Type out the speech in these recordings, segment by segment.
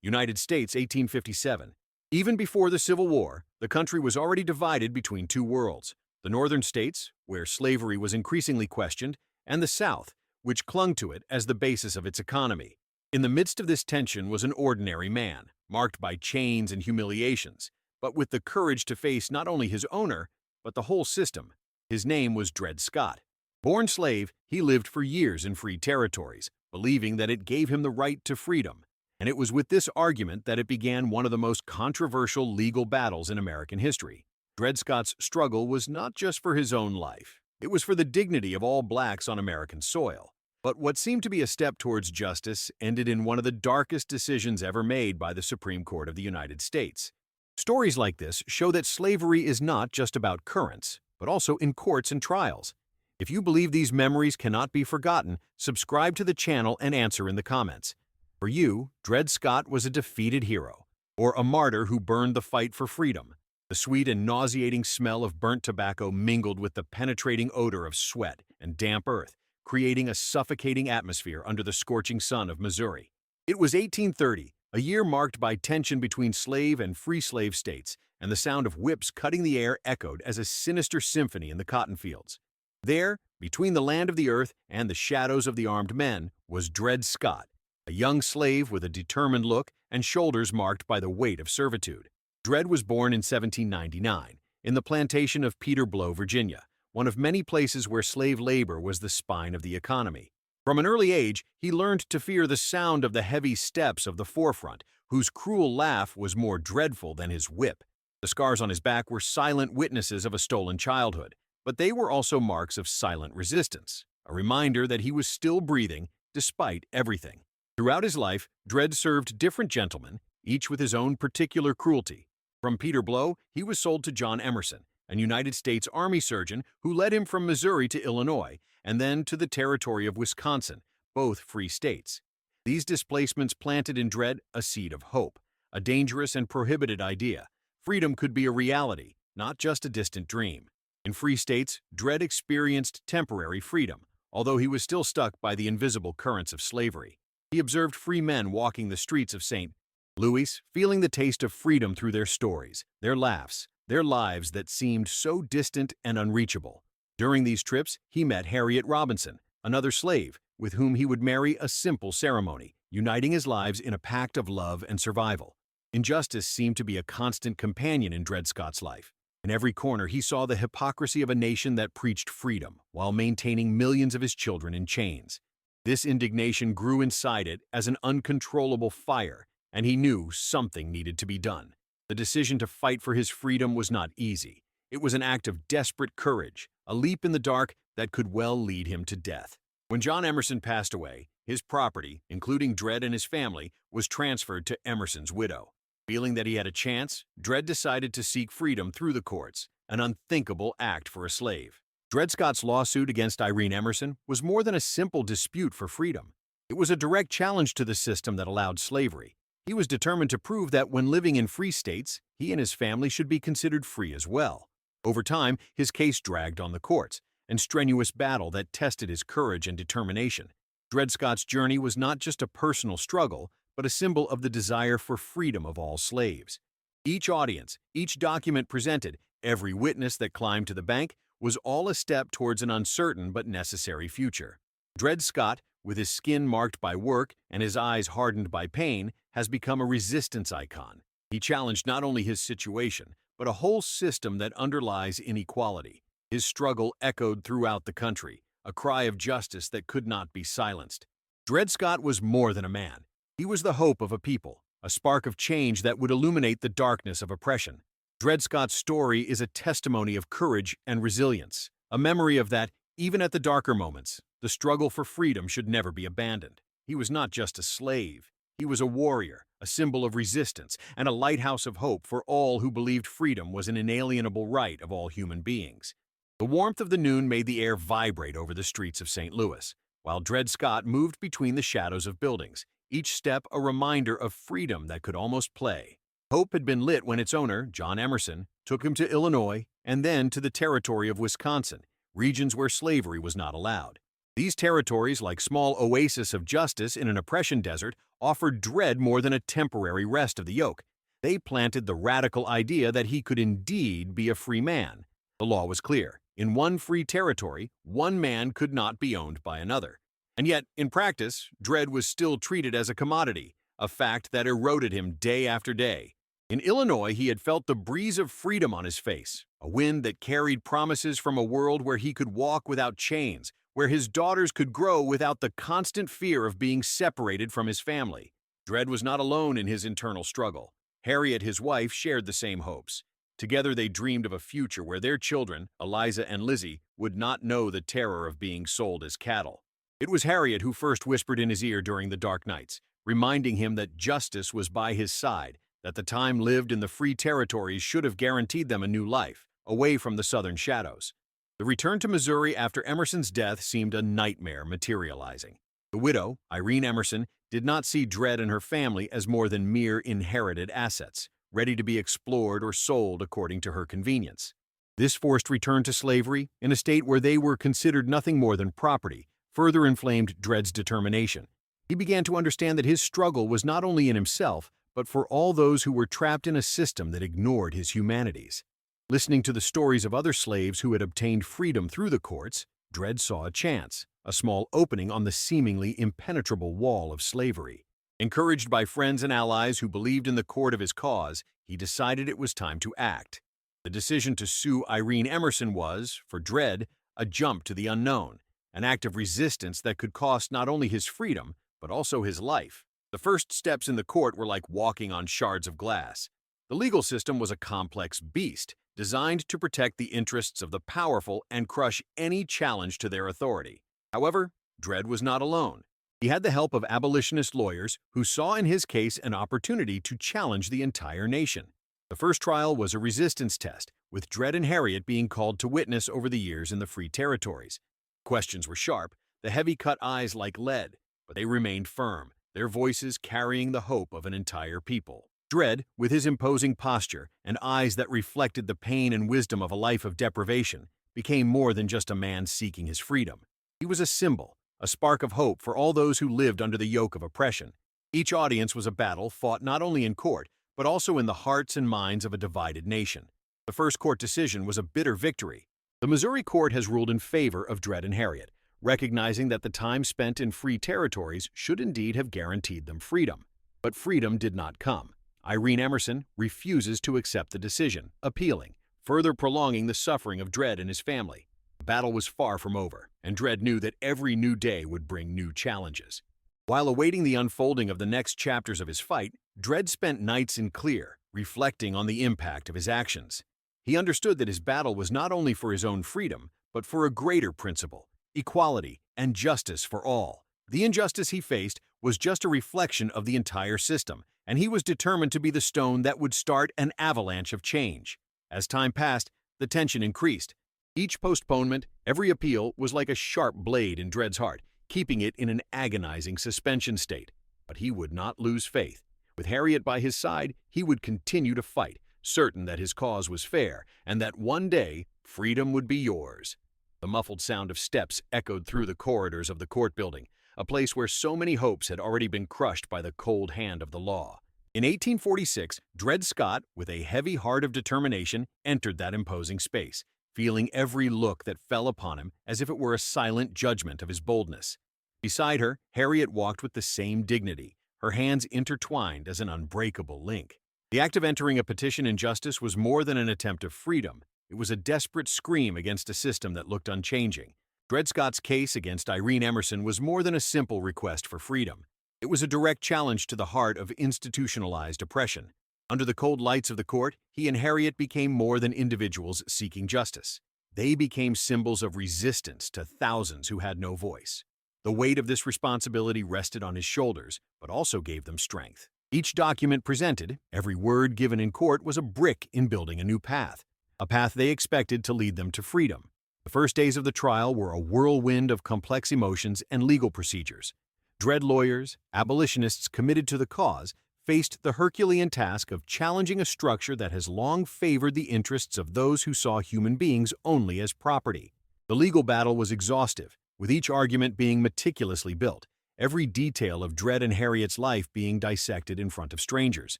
United States, 1857. Even before the Civil War, the country was already divided between two worlds: the northern states, where slavery was increasingly questioned, and the South, which clung to it as the basis of its economy. In the midst of this tension was an ordinary man, marked by chains and humiliations, but with the courage to face not only his owner, but the whole system. His name was Dred Scott. Born slave, he lived for years in free territories, believing that it gave him the right to freedom. And it was with this argument that it began one of the most controversial legal battles in American history. Dred Scott's struggle was not just for his own life. It was for the dignity of all blacks on American soil. But what seemed to be a step towards justice ended in one of the darkest decisions ever made by the Supreme Court of the United States. Stories like this show that slavery is not just about currents, but also in courts and trials. If you believe these memories cannot be forgotten, subscribe to the channel and answer in the comments. For you, Dred Scott was a defeated hero, or a martyr who burned the fight for freedom. The sweet and nauseating smell of burnt tobacco mingled with the penetrating odor of sweat and damp earth, creating a suffocating atmosphere under the scorching sun of Missouri. It was 1830, a year marked by tension between slave and free slave states, and the sound of whips cutting the air echoed as a sinister symphony in the cotton fields. There, between the land of the earth and the shadows of the armed men, was Dred Scott, a young slave with a determined look and shoulders marked by the weight of servitude. Dred was born in 1799 in the plantation of Peterborough, Virginia, one of many places where slave labor was the spine of the economy. From an early age, he learned to fear the sound of the heavy steps of the forefront, whose cruel laugh was more dreadful than his whip. The scars on his back were silent witnesses of a stolen childhood, but they were also marks of silent resistance, a reminder that he was still breathing despite everything. Throughout his life, Dred served different gentlemen, each with his own particular cruelty. From Peterborough, he was sold to John Emerson, a United States Army surgeon who led him from Missouri to Illinois, and then to the territory of Wisconsin, both free states. These displacements planted in Dred a seed of hope, a dangerous and prohibited idea. Freedom could be a reality, not just a distant dream. In free states, Dred experienced temporary freedom, although he was still stuck by the invisible currents of slavery. He observed free men walking the streets of St. Louis, feeling the taste of freedom through their stories, their laughs, their lives that seemed so distant and unreachable. During these trips, he met Harriet Robinson, another slave, with whom he would marry a simple ceremony, uniting his lives in a pact of love and survival. Injustice seemed to be a constant companion in Dred Scott's life. In every corner, he saw the hypocrisy of a nation that preached freedom while maintaining millions of his children in chains. This indignation grew inside it as an uncontrollable fire, and he knew something needed to be done. The decision to fight for his freedom was not easy. It was an act of desperate courage, a leap in the dark that could well lead him to death. When John Emerson passed away, his property, including Dred and his family, was transferred to Emerson's widow. Feeling that he had a chance, Dred decided to seek freedom through the courts, an unthinkable act for a slave. Dred Scott's lawsuit against Irene Emerson was more than a simple dispute for freedom. It was a direct challenge to the system that allowed slavery. He was determined to prove that when living in free states, he and his family should be considered free as well. Over time, his case dragged on the courts, a strenuous battle that tested his courage and determination. Dred Scott's journey was not just a personal struggle, but a symbol of the desire for freedom of all slaves. Each audience, each document presented, every witness that climbed to the bank, was all a step towards an uncertain but necessary future. Dred Scott, with his skin marked by work and his eyes hardened by pain, has become a resistance icon. He challenged not only his situation, but a whole system that underlies inequality. His struggle echoed throughout the country, a cry of justice that could not be silenced. Dred Scott was more than a man. He was the hope of a people, a spark of change that would illuminate the darkness of oppression. Dred Scott's story is a testimony of courage and resilience, a memory of that, even at the darker moments, the struggle for freedom should never be abandoned. He was not just a slave. He was a warrior, a symbol of resistance, and a lighthouse of hope for all who believed freedom was an inalienable right of all human beings. The warmth of the noon made the air vibrate over the streets of St. Louis, while Dred Scott moved between the shadows of buildings, each step a reminder of freedom that could almost play. Hope had been lit when its owner, John Emerson, took him to Illinois and then to the territory of Wisconsin, regions where slavery was not allowed. These territories, like small oases of justice in an oppression desert, offered Dred more than a temporary rest of the yoke. They planted the radical idea that he could indeed be a free man. The law was clear. In one free territory, one man could not be owned by another. And yet, in practice, Dred was still treated as a commodity, a fact that eroded him day after day. In Illinois, he had felt the breeze of freedom on his face, a wind that carried promises from a world where he could walk without chains, where his daughters could grow without the constant fear of being separated from his family. Dred was not alone in his internal struggle. Harriet, his wife, shared the same hopes. Together they dreamed of a future where their children, Eliza and Lizzie, would not know the terror of being sold as cattle. It was Harriet who first whispered in his ear during the dark nights, reminding him that justice was by his side, that the time lived in the free territories should have guaranteed them a new life, away from the southern shadows. The return to Missouri after Emerson's death seemed a nightmare materializing. The widow, Irene Emerson, did not see Dred and her family as more than mere inherited assets, ready to be explored or sold according to her convenience. This forced return to slavery, in a state where they were considered nothing more than property, further inflamed Dred's determination. He began to understand that his struggle was not only in himself, but for all those who were trapped in a system that ignored his humanities. Listening to the stories of other slaves who had obtained freedom through the courts, Dred saw a chance, a small opening on the seemingly impenetrable wall of slavery. Encouraged by friends and allies who believed in the court of his cause, he decided it was time to act. The decision to sue Irene Emerson was, for Dred, a jump to the unknown, an act of resistance that could cost not only his freedom, but also his life. The first steps in the court were like walking on shards of glass. The legal system was a complex beast, designed to protect the interests of the powerful and crush any challenge to their authority. However, Dred was not alone. He had the help of abolitionist lawyers who saw in his case an opportunity to challenge the entire nation. The first trial was a resistance test, with Dred and Harriet being called to witness over the years in the free territories. Questions were sharp, the heavy-cut eyes like lead, but they remained firm, their voices carrying the hope of an entire people. Dred, with his imposing posture and eyes that reflected the pain and wisdom of a life of deprivation, became more than just a man seeking his freedom. He was a symbol, a spark of hope for all those who lived under the yoke of oppression. Each audience was a battle fought not only in court, but also in the hearts and minds of a divided nation. The first court decision was a bitter victory. The Missouri court has ruled in favor of Dred and Harriet, recognizing that the time spent in free territories should indeed have guaranteed them freedom. But freedom did not come. Irene Emerson refuses to accept the decision, appealing, further prolonging the suffering of Dred and his family. The battle was far from over, and Dred knew that every new day would bring new challenges. While awaiting the unfolding of the next chapters of his fight, Dred spent nights in clear, reflecting on the impact of his actions. He understood that his battle was not only for his own freedom, but for a greater principle: equality and justice for all. The injustice he faced was just a reflection of the entire system, and he was determined to be the stone that would start an avalanche of change. As time passed, the tension increased. Each postponement, every appeal, was like a sharp blade in Dred's heart, keeping it in an agonizing suspension state. But he would not lose faith. With Harriet by his side, he would continue to fight, certain that his cause was fair, and that one day, freedom would be yours. The muffled sound of steps echoed through the corridors of the court building, a place where so many hopes had already been crushed by the cold hand of the law. In 1846, Dred Scott, with a heavy heart of determination, entered that imposing space, feeling every look that fell upon him as if it were a silent judgment of his boldness. Beside her, Harriet walked with the same dignity, her hands intertwined as an unbreakable link. The act of entering a petition in justice was more than an attempt of freedom. It was a desperate scream against a system that looked unchanging. Dred Scott's case against Irene Emerson was more than a simple request for freedom. It was a direct challenge to the heart of institutionalized oppression. Under the cold lights of the court, he and Harriet became more than individuals seeking justice. They became symbols of resistance to thousands who had no voice. The weight of this responsibility rested on his shoulders, but also gave them strength. Each document presented, every word given in court, was a brick in building a new path, a path they expected to lead them to freedom. The first days of the trial were a whirlwind of complex emotions and legal procedures. Dred lawyers, abolitionists committed to the cause, faced the Herculean task of challenging a structure that has long favored the interests of those who saw human beings only as property. The legal battle was exhaustive, with each argument being meticulously built, every detail of Dred and Harriet's life being dissected in front of strangers.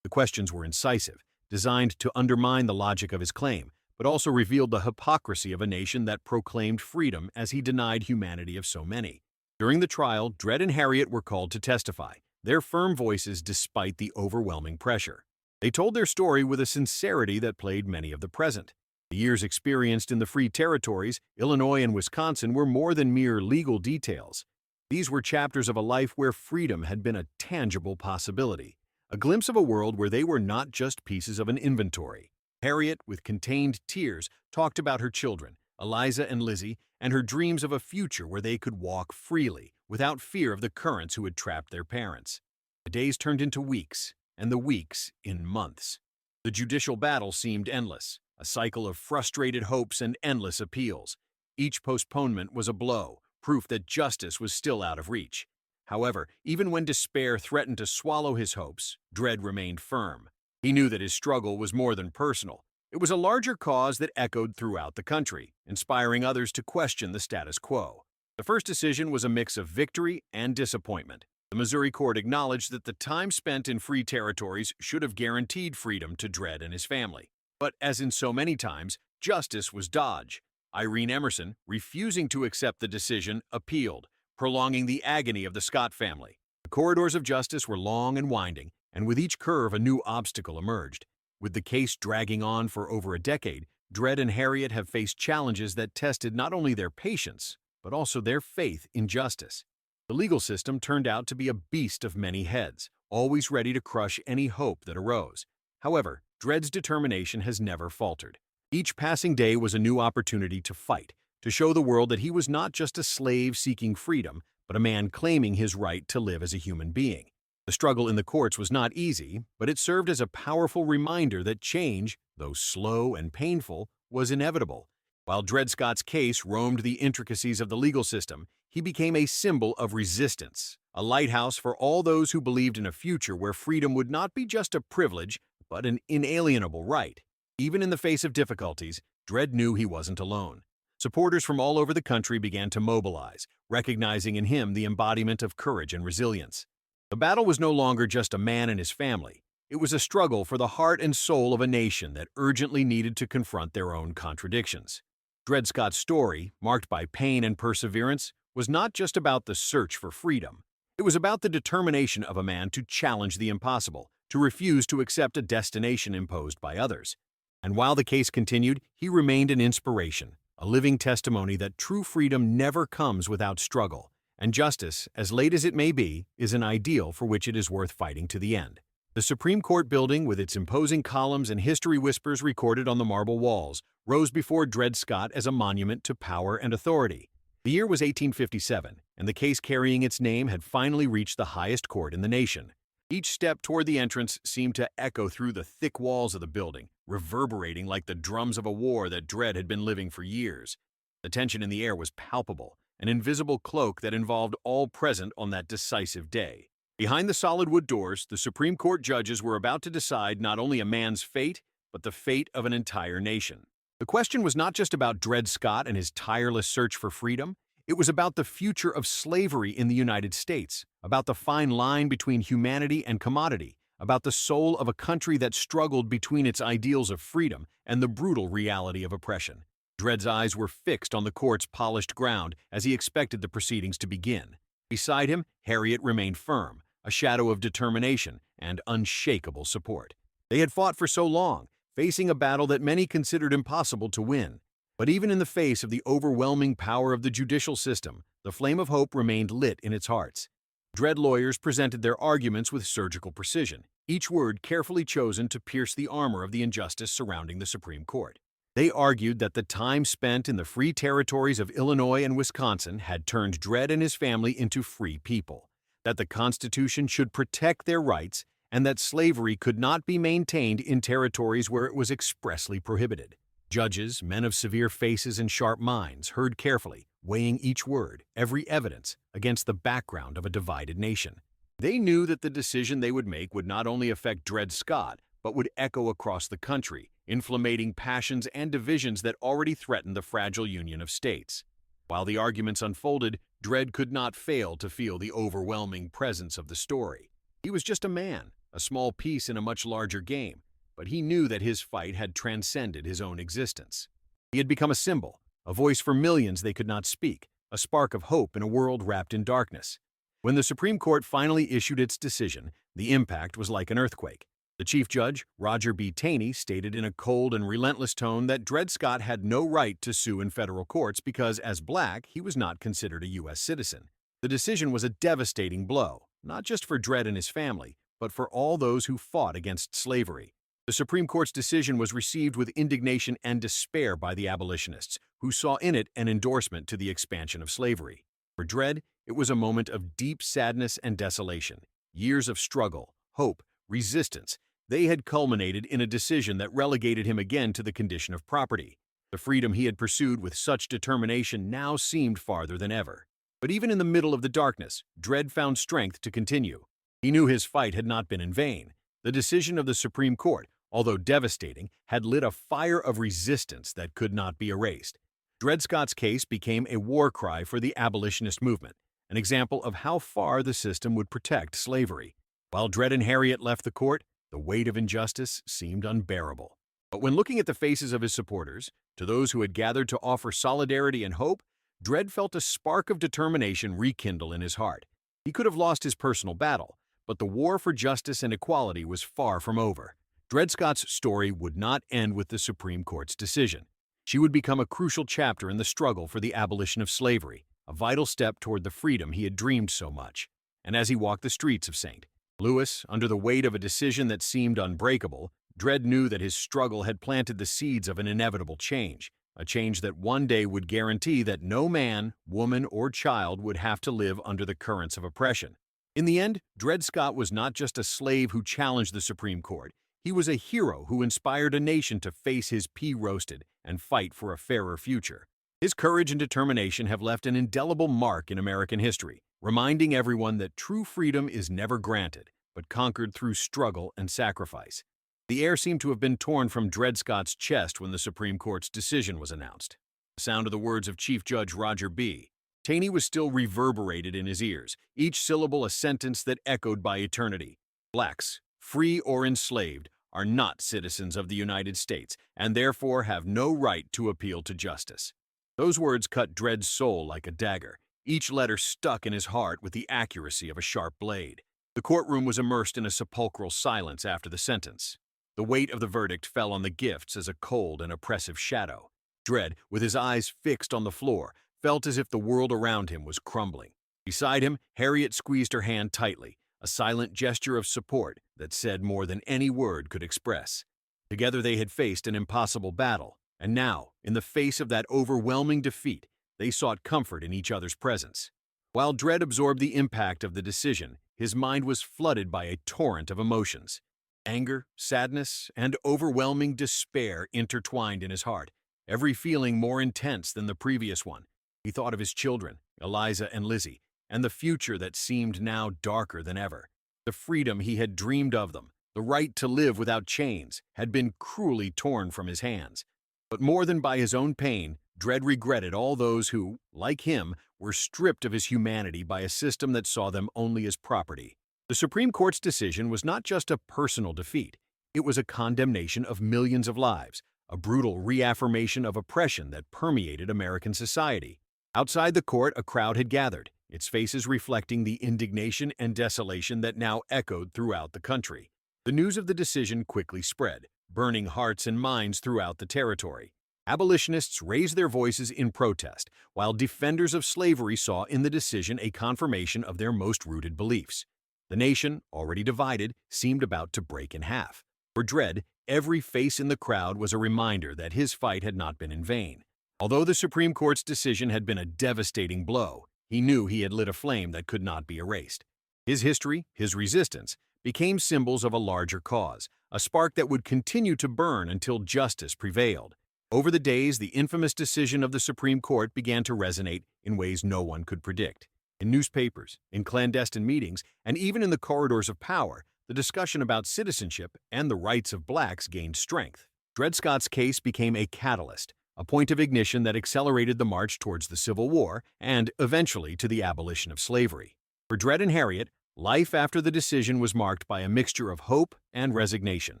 The questions were incisive, designed to undermine the logic of his claim, but also revealed the hypocrisy of a nation that proclaimed freedom as he denied humanity of so many. During the trial, Dred and Harriet were called to testify, their firm voices despite the overwhelming pressure. They told their story with a sincerity that played many of the present. The years experienced in the free territories, Illinois and Wisconsin, were more than mere legal details. These were chapters of a life where freedom had been a tangible possibility, a glimpse of a world where they were not just pieces of an inventory. Harriet, with contained tears, talked about her children, Eliza and Lizzie, and her dreams of a future where they could walk freely, without fear of the currents who had trapped their parents. The days turned into weeks, and the weeks in months. The judicial battle seemed endless, a cycle of frustrated hopes and endless appeals. Each postponement was a blow, proof that justice was still out of reach. However, even when despair threatened to swallow his hopes, Dred remained firm. He knew that his struggle was more than personal. It was a larger cause that echoed throughout the country, inspiring others to question the status quo. The first decision was a mix of victory and disappointment. The Missouri court acknowledged that the time spent in free territories should have guaranteed freedom to Dred and his family. But as in so many times, justice was dodged. Irene Emerson, refusing to accept the decision, appealed, prolonging the agony of the Scott family. The corridors of justice were long and winding, and with each curve a new obstacle emerged. With the case dragging on for over a decade, Dred and Harriet have faced challenges that tested not only their patience, but also their faith in justice. The legal system turned out to be a beast of many heads, always ready to crush any hope that arose. However, Dred's determination has never faltered. Each passing day was a new opportunity to fight, to show the world that he was not just a slave seeking freedom, but a man claiming his right to live as a human being. The struggle in the courts was not easy, but it served as a powerful reminder that change, though slow and painful, was inevitable. While Dred Scott's case roamed the intricacies of the legal system, he became a symbol of resistance, a lighthouse for all those who believed in a future where freedom would not be just a privilege, but an inalienable right. Even in the face of difficulties, Dred knew he wasn't alone. Supporters from all over the country began to mobilize, recognizing in him the embodiment of courage and resilience. The battle was no longer just a man and his family. It was a struggle for the heart and soul of a nation that urgently needed to confront their own contradictions. Dred Scott's story, marked by pain and perseverance, was not just about the search for freedom. It was about the determination of a man to challenge the impossible, to refuse to accept a destination imposed by others. And while the case continued, he remained an inspiration, a living testimony that true freedom never comes without struggle, and justice, as late as it may be, is an ideal for which it is worth fighting to the end. The Supreme Court building, with its imposing columns and history whispers recorded on the marble walls, rose before Dred Scott as a monument to power and authority. The year was 1857, and the case carrying its name had finally reached the highest court in the nation. Each step toward the entrance seemed to echo through the thick walls of the building, reverberating like the drums of a war that Dred had been living for years. The tension in the air was palpable, an invisible cloak that involved all present on that decisive day. Behind the solid wood doors, the Supreme Court judges were about to decide not only a man's fate, but the fate of an entire nation. The question was not just about Dred Scott and his tireless search for freedom. It was about the future of slavery in the United States, about the fine line between humanity and commodity, about the soul of a country that struggled between its ideals of freedom and the brutal reality of oppression. Dred's eyes were fixed on the court's polished ground as he expected the proceedings to begin. Beside him, Harriet remained firm, a shadow of determination and unshakable support. They had fought for so long, facing a battle that many considered impossible to win. But even in the face of the overwhelming power of the judicial system, the flame of hope remained lit in its hearts. Dred lawyers presented their arguments with surgical precision, each word carefully chosen to pierce the armor of the injustice surrounding the Supreme Court. They argued that the time spent in the free territories of Illinois and Wisconsin had turned Dred and his family into free people, that the Constitution should protect their rights, and that slavery could not be maintained in territories where it was expressly prohibited. Judges, men of severe faces and sharp minds, heard carefully, weighing each word, every evidence, against the background of a divided nation. They knew that the decision they would make would not only affect Dred Scott, but would echo across the country, inflaming passions and divisions that already threatened the fragile union of states. While the arguments unfolded, Dred could not fail to feel the overwhelming presence of the story. He was just a man, a small piece in a much larger game, but he knew that his fight had transcended his own existence. He had become a symbol, a voice for millions they could not speak, a spark of hope in a world wrapped in darkness. When the Supreme Court finally issued its decision, the impact was like an earthquake. The Chief Judge, Roger B. Taney, stated in a cold and relentless tone that Dred Scott had no right to sue in federal courts because, as black, he was not considered a U.S. citizen. The decision was a devastating blow, not just for Dred and his family, but for all those who fought against slavery. The Supreme Court's decision was received with indignation and despair by the abolitionists, who saw in it an endorsement to the expansion of slavery. For Dred, it was a moment of deep sadness and desolation. Years of struggle, hope, resistance, they had culminated in a decision that relegated him again to the condition of property. The freedom he had pursued with such determination now seemed farther than ever. But even in the middle of the darkness, Dred found strength to continue. He knew his fight had not been in vain. The decision of the Supreme Court, although devastating, had lit a fire of resistance that could not be erased. Dred Scott's case became a war cry for the abolitionist movement, an example of how far the system would protect slavery. While Dred and Harriet left the court, the weight of injustice seemed unbearable. But when looking at the faces of his supporters, to those who had gathered to offer solidarity and hope, Dred felt a spark of determination rekindle in his heart. He could have lost his personal battle, but the war for justice and equality was far from over. Dred Scott's story would not end with the Supreme Court's decision. She would become a crucial chapter in the struggle for the abolition of slavery, a vital step toward the freedom he had dreamed so much. And as he walked the streets of St. Louis, under the weight of a decision that seemed unbreakable, Dred knew that his struggle had planted the seeds of an inevitable change, a change that one day would guarantee that no man, woman, or child would have to live under the currents of oppression. In the end, Dred Scott was not just a slave who challenged the Supreme Court. He was a hero who inspired a nation to face his pea roasted and fight for a fairer future. His courage and determination have left an indelible mark in American history, reminding everyone that true freedom is never granted, but conquered through struggle and sacrifice. The air seemed to have been torn from Dred Scott's chest when the Supreme Court's decision was announced. The sound of the words of Chief Judge Roger B. Taney was still reverberated in his ears, each syllable a sentence that echoed by eternity. Blacks, free or enslaved, are not citizens of the United States and therefore have no right to appeal to justice. Those words cut Dred's soul like a dagger, each letter stuck in his heart with the accuracy of a sharp blade. The courtroom was immersed in a sepulchral silence after the sentence. The weight of the verdict fell on the gifts as a cold and oppressive shadow. Dred, with his eyes fixed on the floor, felt as if the world around him was crumbling. Beside him, Harriet squeezed her hand tightly, a silent gesture of support that said more than any word could express. Together they had faced an impossible battle, and now, in the face of that overwhelming defeat, they sought comfort in each other's presence. While Dred absorbed the impact of the decision, his mind was flooded by a torrent of emotions. Anger, sadness, and overwhelming despair intertwined in his heart, every feeling more intense than the previous one. He thought of his children, Eliza and Lizzie, and the future that seemed now darker than ever. The freedom he had dreamed of them, the right to live without chains, had been cruelly torn from his hands. But more than by his own pain, Dred regretted all those who, like him, were stripped of his humanity by a system that saw them only as property. The Supreme Court's decision was not just a personal defeat. It was a condemnation of millions of lives, a brutal reaffirmation of oppression that permeated American society. Outside the court, a crowd had gathered, its faces reflecting the indignation and desolation that now echoed throughout the country. The news of the decision quickly spread, burning hearts and minds throughout the territory. Abolitionists raised their voices in protest, while defenders of slavery saw in the decision a confirmation of their most rooted beliefs. The nation, already divided, seemed about to break in half. For Dred, every face in the crowd was a reminder that his fight had not been in vain. Although the Supreme Court's decision had been a devastating blow, he knew he had lit a flame that could not be erased. His history, his resistance, became symbols of a larger cause, a spark that would continue to burn until justice prevailed. Over the days, the infamous decision of the Supreme Court began to resonate in ways no one could predict. In newspapers, in clandestine meetings, and even in the corridors of power, the discussion about citizenship and the rights of blacks gained strength. Dred Scott's case became a catalyst, a point of ignition that accelerated the march towards the Civil War and, eventually, to the abolition of slavery. For Dred and Harriet, life after the decision was marked by a mixture of hope and resignation.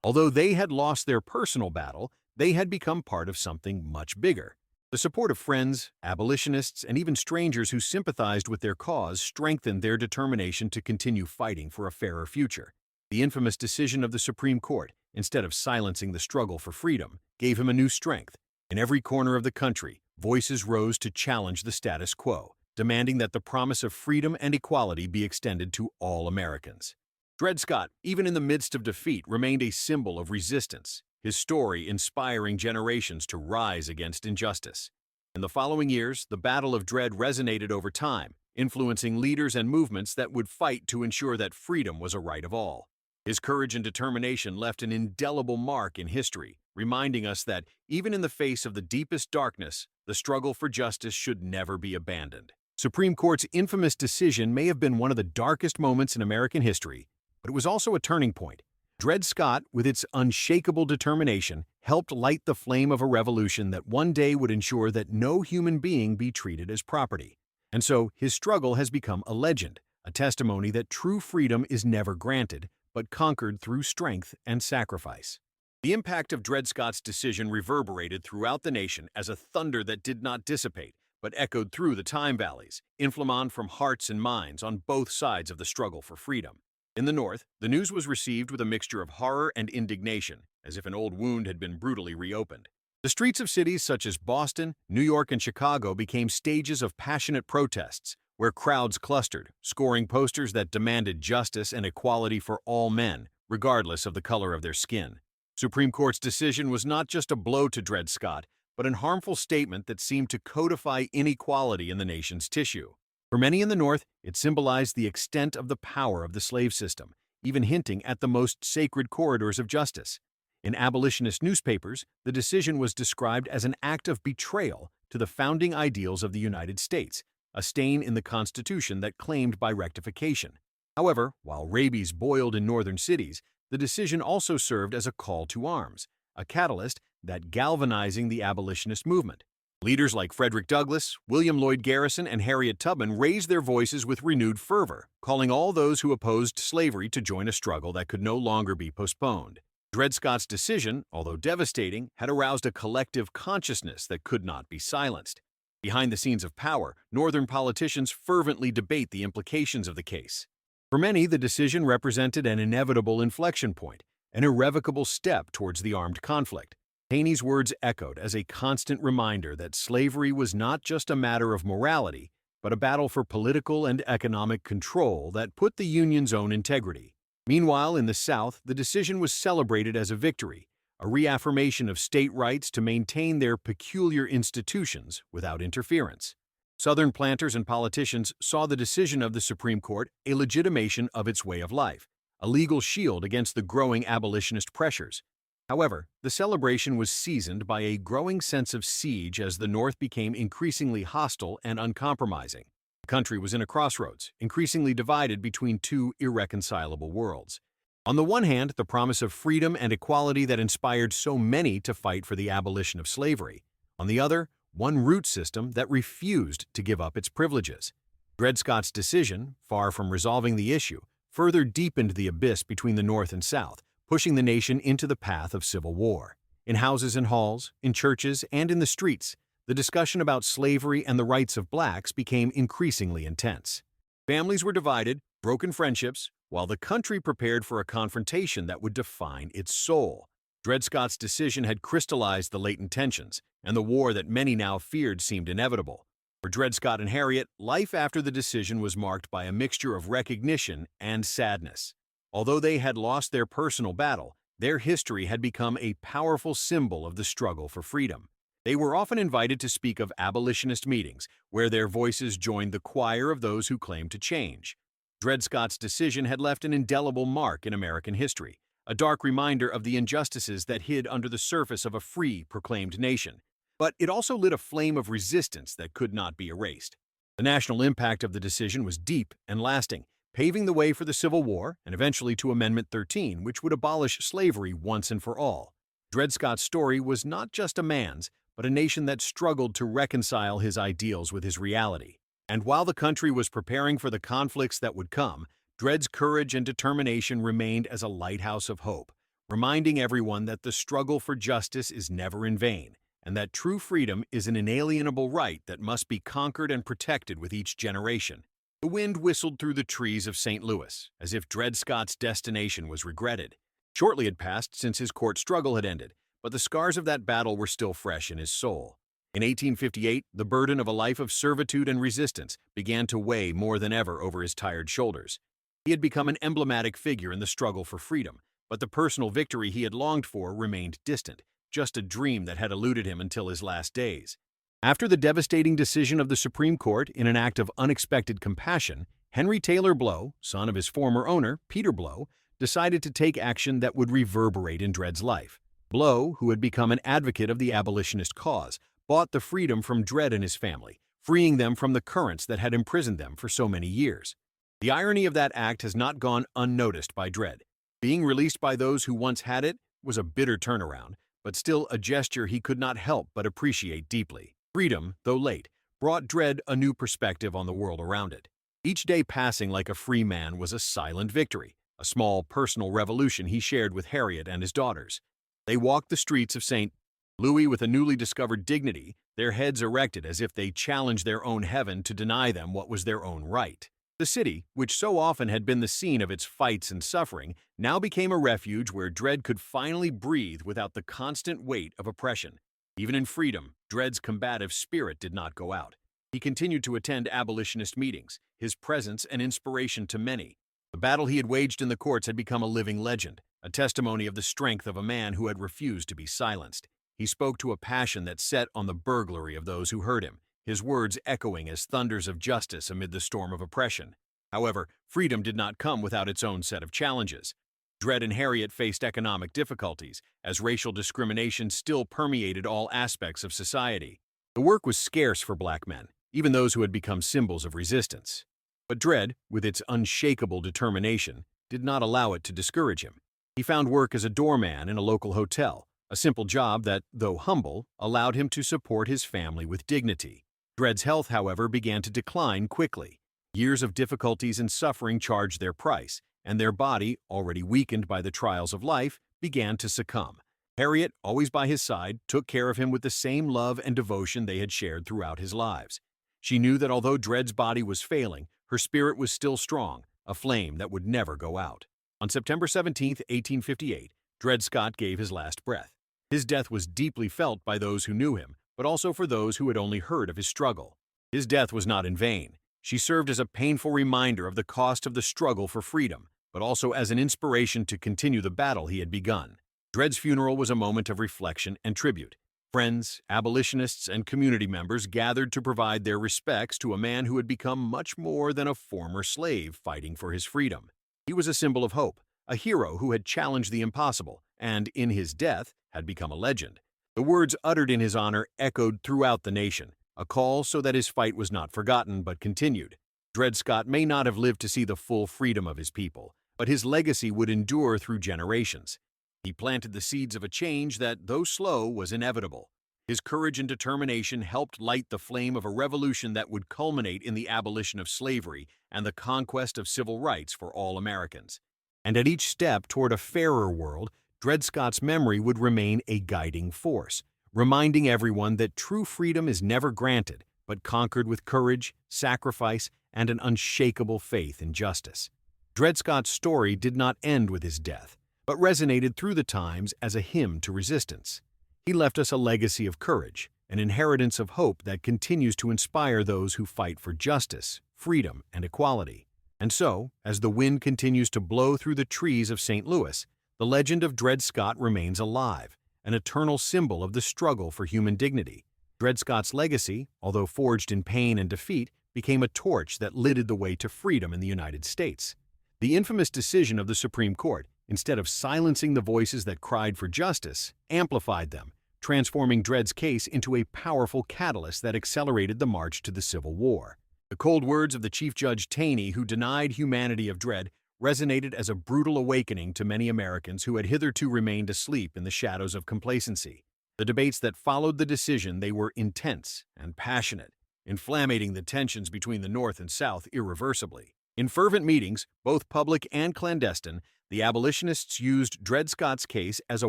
Although they had lost their personal battle, they had become part of something much bigger. The support of friends, abolitionists, and even strangers who sympathized with their cause strengthened their determination to continue fighting for a fairer future. The infamous decision of the Supreme Court, instead of silencing the struggle for freedom, gave him a new strength. In every corner of the country, voices rose to challenge the status quo, demanding that the promise of freedom and equality be extended to all Americans. Dred Scott, even in the midst of defeat, remained a symbol of resistance, his story inspiring generations to rise against injustice. In the following years, the Battle of Dred resonated over time, influencing leaders and movements that would fight to ensure that freedom was a right of all. His courage and determination left an indelible mark in history, reminding us that, even in the face of the deepest darkness, the struggle for justice should never be abandoned. Supreme Court's infamous decision may have been one of the darkest moments in American history, but it was also a turning point. Dred Scott, with its unshakable determination, helped light the flame of a revolution that one day would ensure that no human being be treated as property. And so, his struggle has become a legend, a testimony that true freedom is never granted, but conquered through strength and sacrifice. The impact of Dred Scott's decision reverberated throughout the nation as a thunder that did not dissipate, but echoed through the time valleys, inflamming from hearts and minds on both sides of the struggle for freedom. In the North, the news was received with a mixture of horror and indignation, as if an old wound had been brutally reopened. The streets of cities such as Boston, New York, and Chicago became stages of passionate protests, where crowds clustered, scoring posters that demanded justice and equality for all men, regardless of the color of their skin. Supreme Court's decision was not just a blow to Dred Scott, but a harmful statement that seemed to codify inequality in the nation's tissue. For many in the North, it symbolized the extent of the power of the slave system, even hinting at the most sacred corridors of justice. In abolitionist newspapers, the decision was described as an act of betrayal to the founding ideals of the United States, a stain in the Constitution that claimed by rectification. However, while rabies boiled in northern cities, the decision also served as a call to arms, a catalyst that galvanizing the abolitionist movement. Leaders like Frederick Douglass, William Lloyd Garrison, and Harriet Tubman raised their voices with renewed fervor, calling all those who opposed slavery to join a struggle that could no longer be postponed. Dred Scott's decision, although devastating, had aroused a collective consciousness that could not be silenced. Behind the scenes of power, Northern politicians fervently debate the implications of the case. For many, the decision represented an inevitable inflection point, an irrevocable step towards the armed conflict. Taney's words echoed as a constant reminder that slavery was not just a matter of morality, but a battle for political and economic control that put the Union's own integrity. Meanwhile, in the South, the decision was celebrated as a victory, a reaffirmation of state rights to maintain their peculiar institutions without interference. Southern planters and politicians saw the decision of the Supreme Court a legitimation of its way of life, a legal shield against the growing abolitionist pressures. However, the celebration was seasoned by a growing sense of siege as the North became increasingly hostile and uncompromising. The country was in a crossroads, increasingly divided between two irreconcilable worlds. On the one hand, the promise of freedom and equality that inspired so many to fight for the abolition of slavery. On the other, one root system that refused to give up its privileges. Dred Scott's decision, far from resolving the issue, further deepened the abyss between the North and South, pushing the nation into the path of civil war. In houses and halls, in churches, and in the streets, the discussion about slavery and the rights of blacks became increasingly intense. Families were divided, broken friendships, while the country prepared for a confrontation that would define its soul. Dred Scott's decision had crystallized the latent tensions, and the war that many now feared seemed inevitable. For Dred Scott and Harriet, life after the decision was marked by a mixture of recognition and sadness. Although they had lost their personal battle, their history had become a powerful symbol of the struggle for freedom. They were often invited to speak of abolitionist meetings, where their voices joined the choir of those who claimed to change. Dred Scott's decision had left an indelible mark in American history, a dark reminder of the injustices that hid under the surface of a free, proclaimed nation. But it also lit a flame of resistance that could not be erased. The national impact of the decision was deep and lasting, paving the way for the Civil War and eventually to Amendment 13, which would abolish slavery once and for all. Dred Scott's story was not just a man's, but a nation that struggled to reconcile his ideals with his reality. And while the country was preparing for the conflicts that would come, Dred's courage and determination remained as a lighthouse of hope, reminding everyone that the struggle for justice is never in vain, and that true freedom is an inalienable right that must be conquered and protected with each generation. The wind whistled through the trees of St. Louis, as if Dred Scott's destination was regretted. Shortly had passed since his court struggle had ended, but the scars of that battle were still fresh in his soul. In 1858, the burden of a life of servitude and resistance began to weigh more than ever over his tired shoulders. He had become an emblematic figure in the struggle for freedom, but the personal victory he had longed for remained distant, just a dream that had eluded him until his last days. After the devastating decision of the Supreme Court in an act of unexpected compassion, Henry Taylor Blow, son of his former owner, Peter Blow, decided to take action that would reverberate in Dred's life. Blow, who had become an advocate of the abolitionist cause, bought the freedom from Dred and his family, freeing them from the currents that had imprisoned them for so many years. The irony of that act has not gone unnoticed by Dred. Being released by those who once had it was a bitter turnaround, but still a gesture he could not help but appreciate deeply. Freedom, though late, brought Dred a new perspective on the world around it. Each day passing like a free man was a silent victory, a small personal revolution he shared with Harriet and his daughters. They walked the streets of St. Louis with a newly discovered dignity, their heads erected as if they challenged their own heaven to deny them what was their own right. The city, which so often had been the scene of its fights and suffering, now became a refuge where Dred could finally breathe without the constant weight of oppression. Even in freedom, Dred's combative spirit did not go out. He continued to attend abolitionist meetings, his presence an inspiration to many. The battle he had waged in the courts had become a living legend, a testimony of the strength of a man who had refused to be silenced. He spoke to a passion that set on the burglary of those who heard him, his words echoing as thunders of justice amid the storm of oppression. However, freedom did not come without its own set of challenges. Dred and Harriet faced economic difficulties, as racial discrimination still permeated all aspects of society. The work was scarce for black men, even those who had become symbols of resistance. But Dred, with its unshakable determination, did not allow it to discourage him. He found work as a doorman in a local hotel, a simple job that, though humble, allowed him to support his family with dignity. Dred's health, however, began to decline quickly. Years of difficulties and suffering charged their price, and their body, already weakened by the trials of life, began to succumb. Harriet, always by his side, took care of him with the same love and devotion they had shared throughout his lives. She knew that although Dred's body was failing, her spirit was still strong, a flame that would never go out. On September 17, 1858, Dred Scott gave his last breath. His death was deeply felt by those who knew him, but also for those who had only heard of his struggle. His death was not in vain. She served as a painful reminder of the cost of the struggle for freedom, but also as an inspiration to continue the battle he had begun. Dred's funeral was a moment of reflection and tribute. Friends, abolitionists, and community members gathered to provide their respects to a man who had become much more than a former slave fighting for his freedom. He was a symbol of hope, a hero who had challenged the impossible, and, in his death, had become a legend. The words uttered in his honor echoed throughout the nation, a call so that his fight was not forgotten but continued. Dred Scott may not have lived to see the full freedom of his people, but his legacy would endure through generations. He planted the seeds of a change that, though slow, was inevitable. His courage and determination helped light the flame of a revolution that would culminate in the abolition of slavery and the conquest of civil rights for all Americans. And at each step toward a fairer world, Dred Scott's memory would remain a guiding force, reminding everyone that true freedom is never granted, but conquered with courage, sacrifice, and an unshakable faith in justice. Dred Scott's story did not end with his death, but resonated through the times as a hymn to resistance. He left us a legacy of courage, an inheritance of hope that continues to inspire those who fight for justice, freedom, and equality. And so, as the wind continues to blow through the trees of St. Louis, the legend of Dred Scott remains alive, an eternal symbol of the struggle for human dignity. Dred Scott's legacy, although forged in pain and defeat, became a torch that lit the way to freedom in the United States. The infamous decision of the Supreme Court, instead of silencing the voices that cried for justice, amplified them, transforming Dred's case into a powerful catalyst that accelerated the march to the Civil War. The cold words of the Chief Judge Taney, who denied humanity of Dred, resonated as a brutal awakening to many Americans who had hitherto remained asleep in the shadows of complacency. The debates that followed the decision, they were intense and passionate, inflammating the tensions between the North and South irreversibly. In fervent meetings, both public and clandestine, the abolitionists used Dred Scott's case as a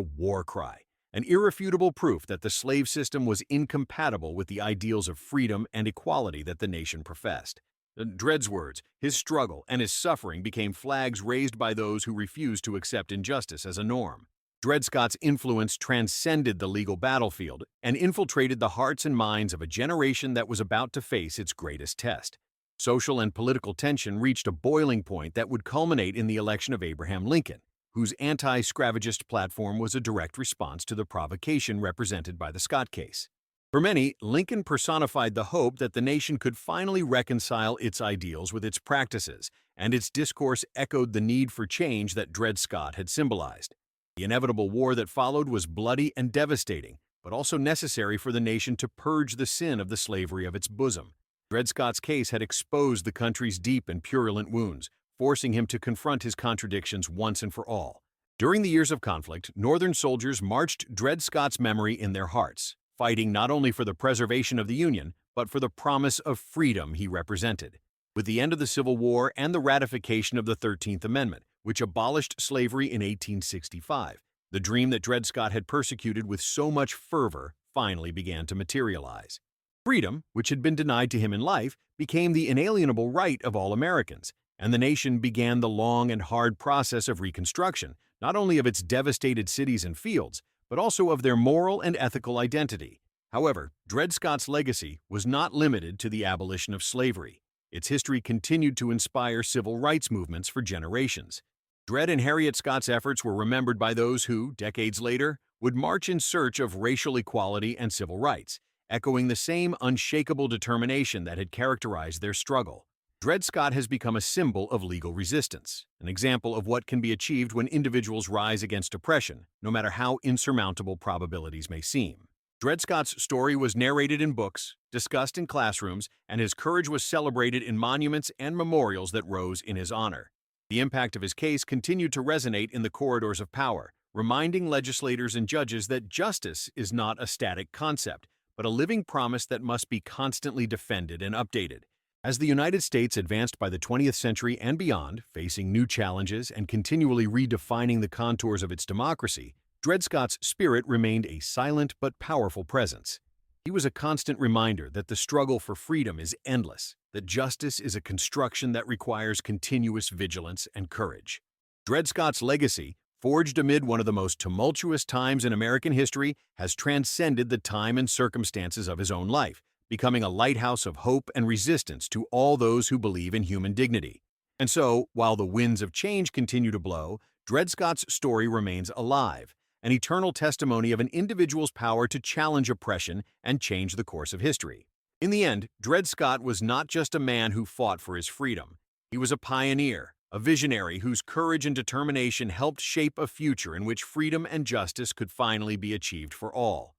war cry, an irrefutable proof that the slave system was incompatible with the ideals of freedom and equality that the nation professed. Dred's words, his struggle, and his suffering became flags raised by those who refused to accept injustice as a norm. Dred Scott's influence transcended the legal battlefield and infiltrated the hearts and minds of a generation that was about to face its greatest test. Social and political tension reached a boiling point that would culminate in the election of Abraham Lincoln, whose anti-scravagist platform was a direct response to the provocation represented by the Scott case. For many, Lincoln personified the hope that the nation could finally reconcile its ideals with its practices, and its discourse echoed the need for change that Dred Scott had symbolized. The inevitable war that followed was bloody and devastating, but also necessary for the nation to purge the sin of the slavery of its bosom. Dred Scott's case had exposed the country's deep and purulent wounds, forcing him to confront his contradictions once and for all. During the years of conflict, Northern soldiers marched Dred Scott's memory in their hearts, fighting not only for the preservation of the Union, but for the promise of freedom he represented. With the end of the Civil War and the ratification of the 13th Amendment, which abolished slavery in 1865, the dream that Dred Scott had persecuted with so much fervor finally began to materialize. Freedom, which had been denied to him in life, became the inalienable right of all Americans, and the nation began the long and hard process of reconstruction, not only of its devastated cities and fields, but also of their moral and ethical identity. However, Dred Scott's legacy was not limited to the abolition of slavery. Its history continued to inspire civil rights movements for generations. Dred and Harriet Scott's efforts were remembered by those who, decades later, would march in search of racial equality and civil rights, echoing the same unshakable determination that had characterized their struggle. Dred Scott has become a symbol of legal resistance, an example of what can be achieved when individuals rise against oppression, no matter how insurmountable probabilities may seem. Dred Scott's story was narrated in books, discussed in classrooms, and his courage was celebrated in monuments and memorials that rose in his honor. The impact of his case continued to resonate in the corridors of power, reminding legislators and judges that justice is not a static concept, but a living promise that must be constantly defended and updated. As the United States advanced by the 20th century and beyond, facing new challenges and continually redefining the contours of its democracy, Dred Scott's spirit remained a silent but powerful presence. He was a constant reminder that the struggle for freedom is endless, that justice is a construction that requires continuous vigilance and courage. Dred Scott's legacy, forged amid one of the most tumultuous times in American history, has transcended the time and circumstances of his own life, becoming a lighthouse of hope and resistance to all those who believe in human dignity. And so, while the winds of change continue to blow, Dred Scott's story remains alive, an eternal testimony of an individual's power to challenge oppression and change the course of history. In the end, Dred Scott was not just a man who fought for his freedom. He was a pioneer, a visionary whose courage and determination helped shape a future in which freedom and justice could finally be achieved for all.